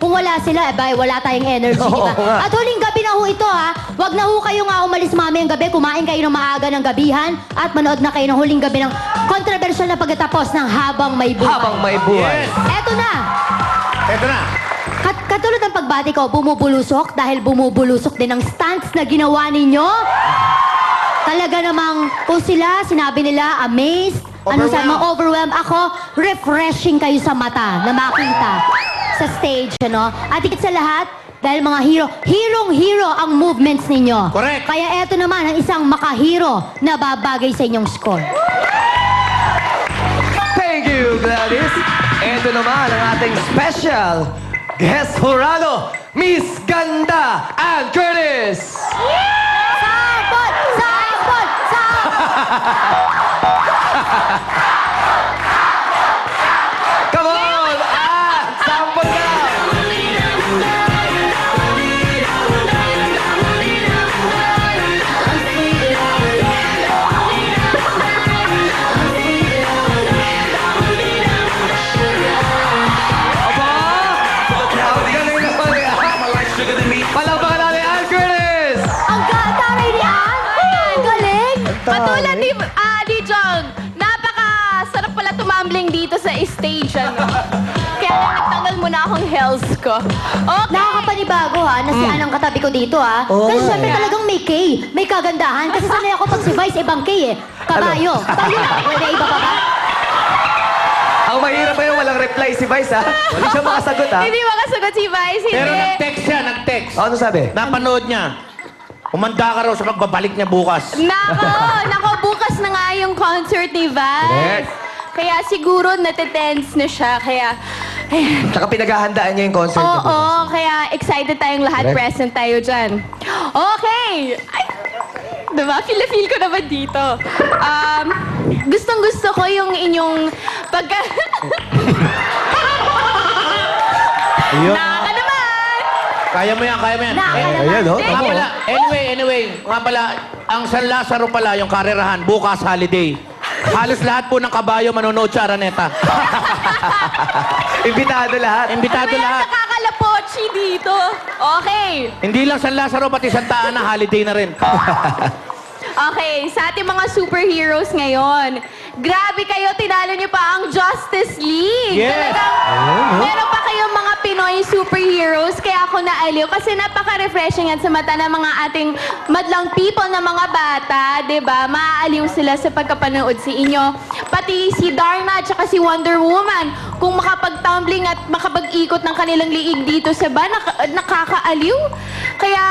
Kung wala sila, wala tayong energy, di ba? Oo nga. At huling gabi na ho ito, ha? Wag na ho kayo nga umalis mamayang gabi. Kumain kayo ng maaga ng gabihan at manood na kayo ng huling gabi ng controversial na pagkatapos ng Habang May Buhay. Habang may buhay. Eto na. Eto na. Katulad ng pagbati ko, bumubulusok dahil bumubulusok din ang stunts na ginawa ninyo. Talaga namang, kung sila, sinabi nila, amazed, ano sa mga overwhelmed. Ako, refreshing kayo sa mata na makita sa stage, ano? At higit sa lahat, dahil mga hero ang movements ninyo. Correct. Kaya eto naman ang isang makahero na babagay sa inyong score. Thank you, Gladys. Ito naman ang ating special guest jurado, Miss Ganda and Curtis. Sabot! Sabot! Come on! Sample ka! Aba! Ang galing naman eh. Palakpakan natin, Ann Curtis! Ang taray niya! Ang galing! Patulad ni John, napaka-sarap pala tumambling dito sa stage, ano? Kaya nagtanggal muna akong heels ko. Okay. Nakakapanibago ha, na si Ann ang katabi ko dito ha. Kasi syempre talagang may K, may kagandahan. Kasi sanay ako pag si Vice, ibang K eh. Kabayo. Kabayo na. May iba pa ba? Ang mahirap pa yung walang reply si Vice, ha? Hindi siya makasagot, ha? Hindi makasagot si Vice, Pero hindi. nag-text siya, nag-text. Ano sabi? Napanood niya. Umanda ka raw sa pagbabalik niya bukas. Nako, bukas na nga yung concert ni Vice. Correct. Kaya siguro natitense na siya, kaya... Tsaka pinaghahandaan niya yung concert niya bukas. Oo, kaya excited tayong lahat, Correct. present tayo dyan. Okay! Ay, diba? Feel ko naman dito. Gustong-gusto ko yung inyong pagka... Naka naman! Kaya mo yan, kaya mo yan. Ayan, oh. Nga pala, anyway, nga pala, ang San Lazaro pala, yung karerahan, bukas holiday. Halos lahat po ng kabayo manonood sa Araneta. Imbitado lahat. Imbitado May lahat. nakakalapochi dito. Okay. Hindi lang San Lazaro, pati Santa Ana, holiday na rin. Okay, sa ating mga superheroes ngayon, grabe kayo, tinalo niyo pa ang Justice League. Yes. Talagang, meron pa kayong mga Pinoy superheroes, kaya ako naaliw. Kasi napaka-refreshing yan sa mata ng mga ating madlang people na mga bata, di ba? Maaaliw sila sa pagkapanood sa inyo. Pati si Darna at saka si Wonder Woman, kung makapag-tumbling at makapag-ikot ng kanilang liig dito sa ba, nakakaaliw. Kaya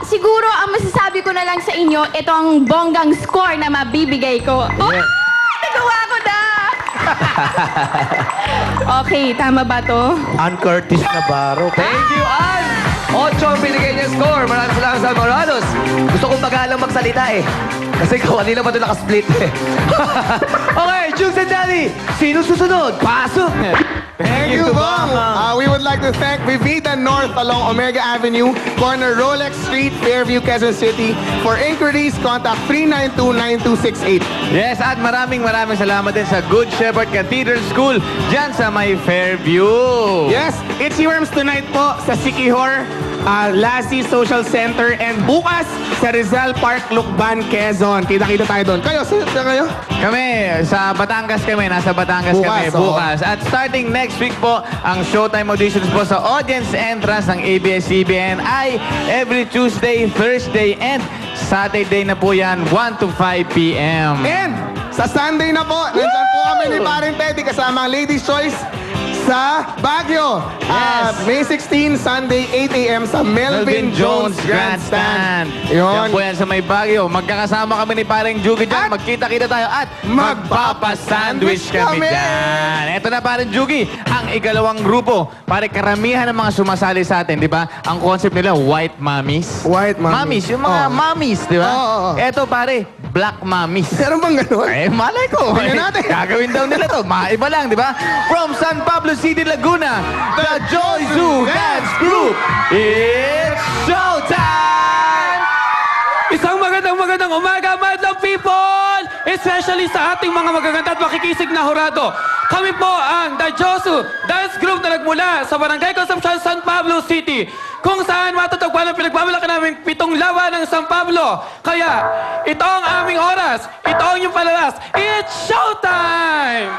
siguro ang masasabi ko na lang sa inyo, ito ang bonggang score na mabibigay ko. Oh, nagawa ko na! Okay, tama ba to? Ann Curtis Navarro. Thank you, Ann! 8 ang binigay niya score. Maraming salamat sa Morados. Gusto kong magalang magsalita eh. Kasi kanina pa ito nakasplit eh. Okay, Jukes and Daddy, sino susunod? Pasok! Thank you, Bong. We would like to thank Vivida North along Omega Avenue, corner Rolex Street, Fairview, Quezon City. For inquiries, contact 392-9268. Yes, at maraming salamat din sa Good Shepherd Cathedral School dyan sa may Fairview. Yes, it's Worms tonight po sa Sikihor, Lassie Social Center, and bukas sa Rizal Park, Lukban, Quezon. Kita-kita tayo doon. Kayo, saan kayo? Kami, sa Batangas kami, nasa Batangas kami Bukas, oo. bukas. At starting next week po, ang Showtime auditions po sa audience entrance ng ABS-CBN ay every Tuesday, Thursday, and Saturday na po yan, 1 to 5 p.m. And sa Sunday na po, nandyan po kami ni Paring Teddy kasama ang Ladies' Choice sa Baguio. May 16, Sunday, 8 a.m. sa Melvin Jones Grandstand. Yan po yan sa may Baguio. Magkakasama kami ni Paring Jugi dyan. At Magkita-kita tayo at magpapasandwich magpapasandwich kami kami. dyan. Ito na Paring Jugi, ang ikalawang grupo. Pare karamihan ng mga sumasali sa atin, di ba? Ang concept nila, white mommies. White mommies. Yung mga mommies, di ba? Oo. Ito pare, black mommies. Meron bang ganun? Eh, malay ko. Tingnan natin. Gagawin daw nila to. Maiba lang, di ba? From San Pablo City, Laguna, the Joy Zoo Dance Group. It's showtime! Isang magandang umaga, madlang people! Especially sa ating mga magaganda at makikisig na hurado. Kami po ang The Josu Dance Group na nagmula sa Barangay Consumption, San Pablo. City, kung saan matatagpuan ang pinagmamalaki naming 7 lawa ng San Pablo. Kaya, ito ang aming oras, ito ang inyong palalas, it's showtime!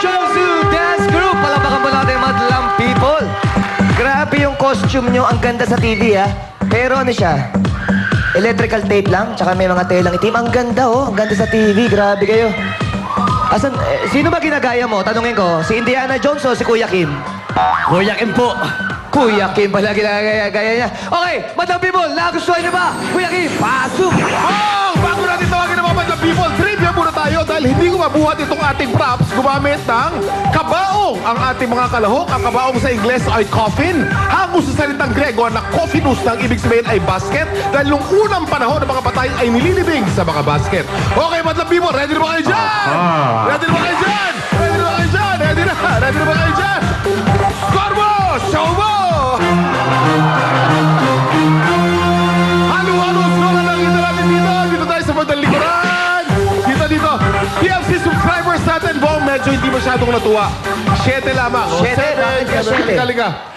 Jongsu Dance Group! Palapakan po natin madlang people. Grabe yung costume nyo. Ang ganda sa TV, ha? Pero ano siya? Electrical tape lang, tsaka may mga telang itim. Ang ganda, oh. Ang ganda sa TV. Grabe kayo. Asan, sino ba ginagaya mo? Tanungin ko, si Indiana Jones o si Kuya Kim? Kuya Kim po. Kuya Kim pala ginagaya niya. Okay, madlang people, nagustuhan niyo ba? Kuya Kim, pasok! Oh! Bago natin tawagin ng mga madlang people, trivia muna tayo dahil hindi ko mabuhat itong ating props. Gumamit ng kabaong ang ating mga kalahok. Ang kabaong sa Ingles ay coffin. Hango sa salitang Grego na coffinus na ang ibig sabihin ay basket dahil nung unang panahon ng mga patay ay nililibing sa mga basket. Okay, madlang people, ready na ba kayo dyan? Ready na ba kayo dyan? Ready na ba kayo dyan? Ready na? Ready na ba kayo dyan? Score mo! Show mo! Halo-halo! Score na nakita natin dito! Dito tayo sa bandang likuran! Dito! PFC subscribers natin, Bong, medyo hindi masyadong natuwa. 7 lamang. 7? Bakit ka 7? Halika.